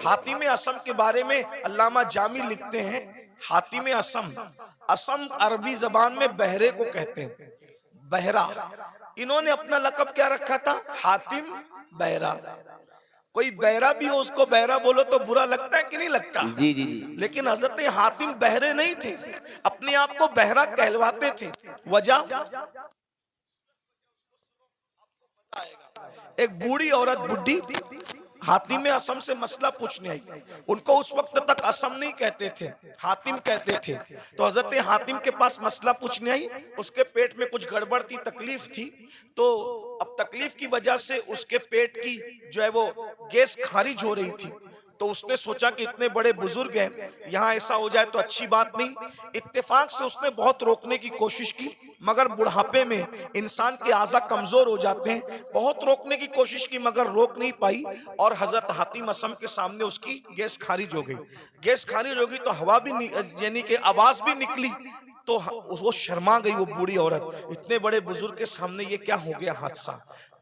हातिम असम के बारे में अल्लामा जामी लिखते हैं, हातिम असम, असम अरबी जबान में बहरे को कहते हैं, बहरा। इन्होंने अपना लक़ब क्या रखा था? हातिम बहरा। कोई बहरा भी हो उसको बहरा बोलो तो बुरा लगता है कि नहीं लगता? जी जी जी। लेकिन हजरत हातिम बहरे नहीं थे, अपने आप को बहरा कहलवाते थे। वजह, एक बूढ़ी औरत, बुढ़ी हातिम असम से मसला पूछने आई। उनको उस वक्त तक असम नहीं कहते थे, हातिम कहते थे। तो हजरत हातिम के पास मसला पूछने आई। उसके पेट में कुछ गड़बड़ थी, तकलीफ थी। तो अब तकलीफ की वजह से उसके पेट की जो है वो गैस खारिज हो रही थी। तो उसने सोचा कि इतने बड़े बुजुर्ग हैं, यहाँ ऐसा हो जाए तो अच्छी बात नहीं। इत्तेफाक से उसने बहुत रोकने की कोशिश की, मगर बुढ़ापे में इंसान के आज़ा कमजोर हो जाते हैं। बहुत रोकने की कोशिश की मगर रोक नहीं पाई, और हजरत हातिम असम के सामने उसकी गैस खारिज हो गई। गैस खारिज हो गई तो हवा भी यानी कि आवाज भी निकली। तो वो शर्मा गई, वो बूढ़ी औरत, इतने बड़े बुजुर्ग के सामने ये क्या हो गया हादसा।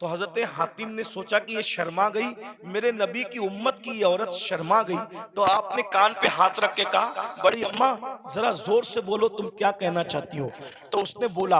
तो हजरत हातिम ने सोचा कि ये शर्मा गई, मेरे नबी की उम्मत की ये औरत शर्मा गई। तो आपने कान पे हाथ रख के कहा, बड़ी अम्मा जरा जोर से बोलो, तुम क्या कहना चाहती हो। तो उसने बोला,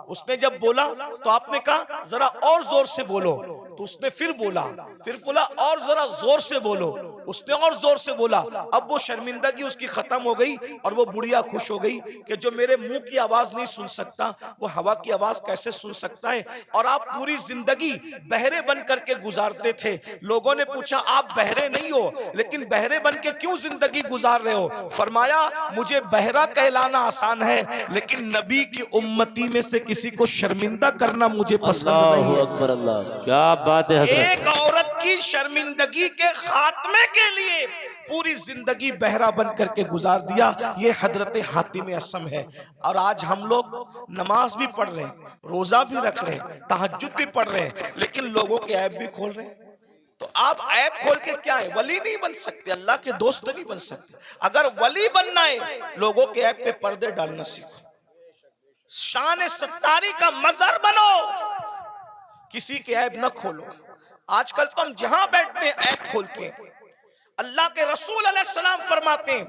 उसने जब बोला तो आपने कहा जरा और जोर से बोलो। तो उसने फिर बोला और जरा जोर से बोलो। उसने और जोर से बोला। अब वो शर्मिंदगी उसकी खत्म हो गई और वो बुढ़िया खुश हो गई कि जो मेरे मुंह की आवाज नहीं सुन सकता वो हवा की आवाज कैसे सुन सकता है। और आप पूरी जिंदगी बहरे बन करके गुजारते थे। लोगों ने पूछा आप बहरे नहीं हो, लेकिन बहरे बन के क्यों जिंदगी गुजार रहे हो। फरमाया मुझे बहरा कहलाना आसान है, लेकिन नबी की उम्मती में से किसी को शर्मिंदा करना मुझे पसंद नहीं है। अकबर, अल्लाह, क्या बात है। एक औरत की शर्मिंदगी के खात्मे के लिए पूरी जिंदगी बहरा बन करके गुजार दिया, ये हजरत हातिम असम है। और आज हम लोग नमाज भी पढ़ रहे हैं, रोजा भी रख रहे हैं, तहज्जुद भी पढ़ रहे हैं, लेकिन लोगों के ऐब भी खोल रहे हैं। तो आप ऐब खोल के क्या है, वली नहीं बन सकते, अल्लाह के दोस्त नहीं बन सकते। अगर वली बनना है, लोगों के ऐब पे पर्दे डालना सीखो, शान सत्तारी का मजहर बनो, किसी के ऐब न खोलो। आजकल तो हम जहां बैठते हैं ऐब खोलते हैं। अल्लाह के रसूल अलैहिस्सलाम फरमाते हैं,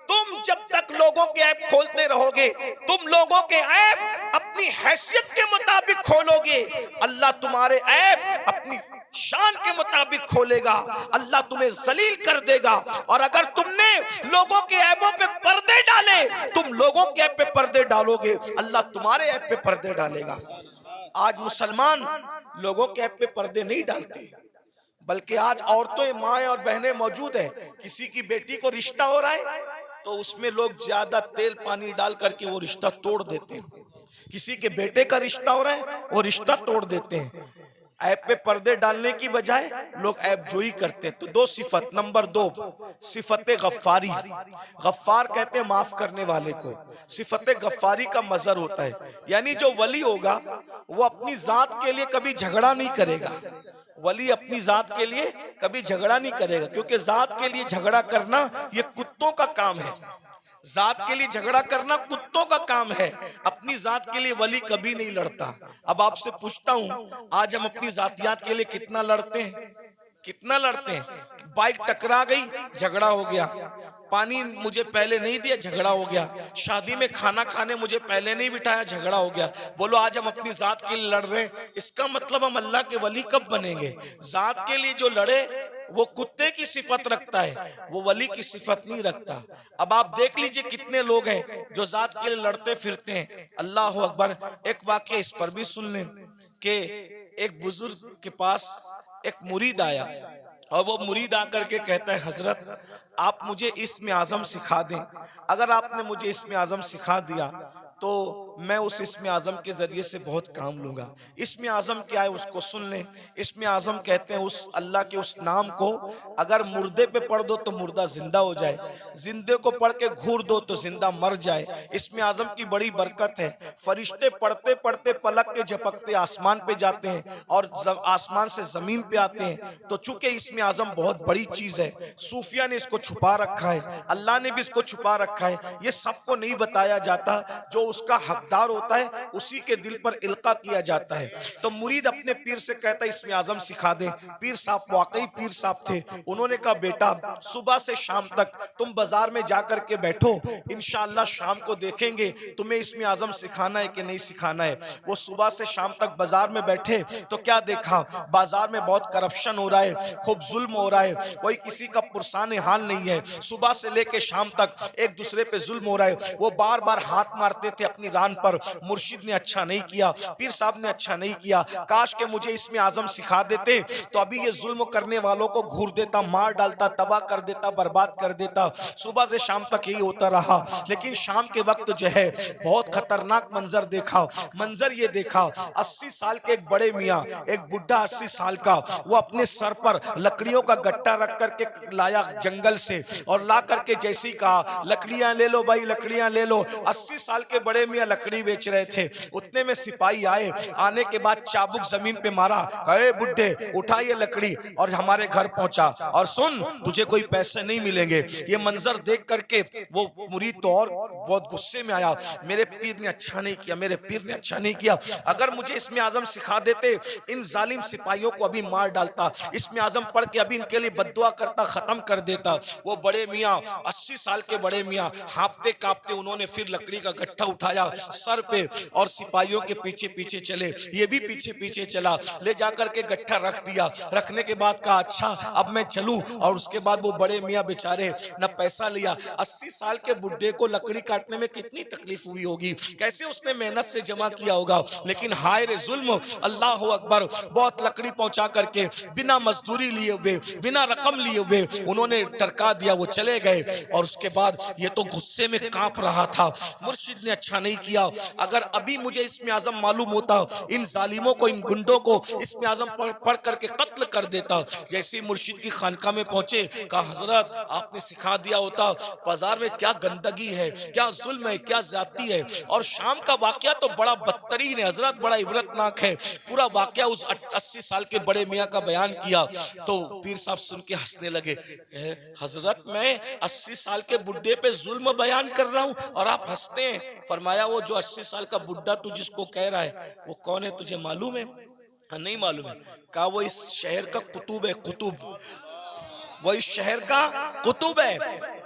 तुम जब तक लोगों के ऐब खोलते रहोगे, तुम लोगों के ऐब अपनी हैसियत के मुताबिक खोलोगे, अल्लाह तुम्हारे ऐब अपनी शान के मुताबिक खोलेगा। अल्लाह तुम्हें जलील कर देगा। और अगर तुमने लोगों के ऐबों पे पर्दे डाले, तुम लोगों के ऐब पे पर्दे डालोगे, अल्लाह तुम्हारे ऐब पे पर्दे डालेगा। आज मुसलमान लोगों के ऐब पे पर्दे नहीं डालते, बल्कि आज औरतें, माएं और बहनें मौजूद है। किसी की बेटी को रिश्ता हो रहा है तो उसमें लोग ज्यादा तेल पानी डाल करके वो रिश्ता तोड़ देते हैं। किसी के बेटे का रिश्ता हो रहा है वो रिश्ता तोड़ देते हैं। ऐब पे पर्दे डालने की बजाय लोग ऐब जोई करते हैं। तो दो सिफत, नंबर 2 सिफत गफ्फारी। गफ्फार कहते हैं माफ करने वाले को। सिफत गफ्फारी का मजहर होता है, यानी जो वली होगा वो अपनी जात के लिए कभी झगड़ा नहीं करेगा। वली अपनी जात के लिए कभी झगड़ा नहीं करेगा, क्योंकि जात के लिए झगड़ा करना ये कुत्तों का काम है। जात के लिए झगड़ा करना कुत्तों का काम है। अपनी जात के लिए वली कभी नहीं लड़ता। अब आपसे पूछता हूं, आज हम अपनी जातियात के लिए कितना लड़ते हैं? कितना लड़ते हैं? बाइक टकरा गई, झगड़ा हो गया। पानी मुझे पहले नहीं दिया, झगड़ा हो गया। शादी में खाना खाने मुझे पहले नहीं बिठाया, झगड़ा हो गया। बोलो आज हम अपनी जात के लिए लड़ रहे हैं, इसका मतलब हम अल्लाह के वली कब बनेंगे? जात के लिए जो लड़े वो कुत्ते की सिफत रखता है, वो वली की सिफत नहीं रखता। अब आप देख लीजिए कितने लोग हैं जो जात के लिए लड़ते फिरते हैं। अल्लाह अकबर। एक वाकया इस पर भी सुन लें कि एक बुजुर्ग के पास एक मुरीद आया और वो मुरीद आकर के कहता है, हजरत आप मुझे इस्म आज़म सिखा दें। अगर आपने मुझे इस्म आज़म सिखा दिया तो मैं उस इस्म आज़म के जरिए से बहुत काम लूंगा। इस्म आज़म क्या है उसको सुन लें। इस्म आज़म कहते हैं उस अल्लाह के उस नाम को अगर मुर्दे पे पढ़ दो तो मुर्दा जिंदा हो जाए, जिंदे को पढ़ के घूर दो तो जिंदा मर जाए। इस्म आज़म की बड़ी बरकत है। फरिश्ते पढ़ते पढ़ते पलक के झपकते आसमान पे जाते हैं और आसमान से जमीन पे आते हैं। तो चूंकि इस्म आज़म बहुत बड़ी चीज है, सूफिया ने इसको छुपा रखा है, अल्लाह ने भी इसको छुपा रखा है। ये सबको नहीं बताया जाता। जो उसका हकदार होता है उसी के दिल पर इल्का किया जाता है। तो मुरीद अपने पीर से कहता है इस्मे आजम सिखा दे। पीर साहब वाकई पीर साहब थे। उन्होंने कहा बेटा सुबह से शाम तक तुम बाजार में जाकर के बैठो, इंशाअल्लाह शाम को देखेंगे तुम्हें इस्मे आजम सिखाना है कि नहीं सिखाना है। वो सुबह से शाम तक बाजार में बैठे तो क्या देखा, बाजार में बहुत करप्शन हो रहा है, खूब जुल्म हो रहा है, कोई किसी का पुरसाने हाल नहीं है। सुबह से लेके शाम तक एक दूसरे पे जुल्म हो रहा है। वो बार बार हाथ मारते थे अपनी रान पर। मुर्शिद ने अच्छा नहीं किया, पीर साहब ने अच्छा नहीं किया, काश के मुझे इसमें आजम सिखा देते तो अभी ये जुल्म करने वालों को घूर देता, मार डालता, तबाह कर देता, बर्बाद कर देता। सुबह से शाम तक यही होता रहा। लेकिन शाम के वक्त जो है बहुत खतरनाक मंजर देखा। मंजर ये देखा 80 साल के एक बड़े मियाँ, एक बुढ़ा 80 साल का, वो अपने सर पर लकड़ियों का गट्टा रख करके लाया जंगल से और ला करके जैसे ही कहा लकड़ियां ले लो भाई, लकड़ियां ले लो। 80 साल के बड़े मियाँ लकड़ी बेच रहे थे। उतने में सिपाही आए। आने के बाद चाबुक जमीन पे मारा, अरे बुड्ढे उठा ये लकड़ी और हमारे घर पहुंचा और सुन तुझे कोई पैसे नहीं मिलेंगे। ये मंजर देख करके वो मुरीद तो और बहुत गुस्से में आया, मेरे पीर ने अच्छा नहीं किया, मेरे पीर ने अच्छा नहीं किया। अगर मुझे इसमें आजम सिखा देते इन जालिम सिपाहियों को अभी मार डालता, इसमें आजम पढ़ के अभी इनके लिए बद्दुआ करता, खत्म कर देता। वो बड़े मियाँ 80 साल के बड़े मियाँ हाँपते कांपते उन्होंने फिर लकड़ी का गट्ठा उठाया सर पे और सिपाहियों के पीछे पीछे चले। ये भी पीछे पीछे चला, ले जाकर के गट्ठा रख दिया। रखने के बाद कहा अच्छा अब मैं चलूं। और उसके बाद वो बड़े मियाँ बेचारे न पैसा लिया। 80 साल के बुढ़े को लकड़ी काटने में कितनी तकलीफ हुई होगी, कैसे उसने मेहनत से जमा किया होगा। लेकिन हाय रे जुल्म, अल्लाह अकबर, बहुत लकड़ी पहुंचा करके बिना मजदूरी लिए हुए, बिना रकम लिए हुए उन्होंने टरका दिया। वो चले गए और उसके बाद ये तो गुस्से में कांप रहा था, मुर्शिद ने अच्छा नहीं किया। अगर अभी मुझे इसमें आजम मालूम होता इन जालिमों को, इन गुंडों को इसमें आजम पढ़ करके कत्ल कर देता। जैसे मुर्शिद की खानका में पहुंचे कहा हजरत आपने सिखा दिया होता, बाजार में क्या गंदगी है, क्या जुल्म है, क्या जाती है। और शाम का वाकया तो बड़ा बदतरीन है हजरत, बड़ा इबरतनाक है। पूरा वाकया उस 80 साल के बड़े मियाँ का बयान किया तो पीर साहब सुन के हंसने लगे। हजरत मैं 80 साल के बुढ़े पे जुल्म बयान कर रहा हूँ और आप हंसते हैं। फरमाया वो जो 80 साल का बुढ़ा तू जिसको कह रहा है वो कौन है, तुझे मालूम है? नहीं मालूम है। कहा वो इस शहर का कुतुब है, कुतुब, वो इस शहर का कुतुब है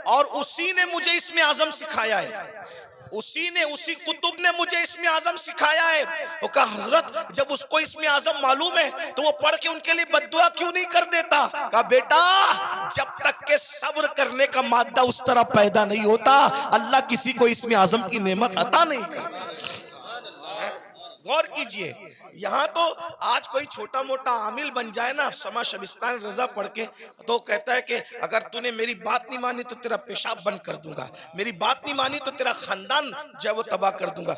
और उसी ने मुझे इसमें आजम सिखाया है, उसी कुतुब ने मुझे इसमें आजम सिखाया है। वो कहा हजरत जब उसको इसमें आजम मालूम है तो वो पढ़ के उनके लिए बद्दुआ क्यों नहीं कर देता? कहा बेटा जब तक के सब्र करने का मादा उस तरह पैदा नहीं होता अल्लाह किसी को इसमें आजम की नेमत अता नहीं करता। गौर कीजिए, यहाँ तो आज कोई छोटा मोटा आमिल बन जाए ना समा शबिस्तान रजा पढ़ के तो कहता है कि अगर तूने मेरी बात नहीं मानी तो तेरा पेशाब बंद कर दूंगा, मेरी बात नहीं मानी तो तेरा खानदान जो वो तबाह कर दूंगा।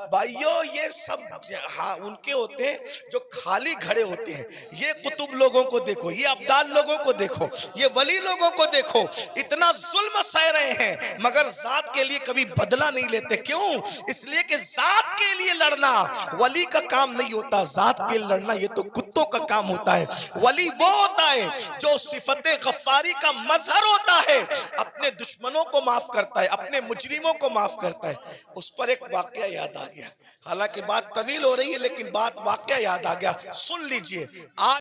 भाइयों ये सब हाँ उनके होते हैं जो खाली खड़े होते हैं। ये कुतुब लोगों को देखो, ये अब्दाल लोगों को देखो, ये वली लोगों को देखो, इतना जुल्म सह रहे हैं मगर जात के लिए कभी बदला नहीं लेते। क्यों? इसलिए कि जात के लिए लड़ना वली का काम नहीं होता, जात के लड़ना ये तो कुत्तों का काम होता है। वली वो होता है जो सिफते गफ्फारी का मजहर होता है, अपने दुश्मनों को माफ करता है, अपने मुजरिमों को माफ करता है। उस पर एक वाकया याद आ गया, हालांकि बात तवील हो रही है लेकिन बात वाकया याद आ गया, सुन लीजिए। आज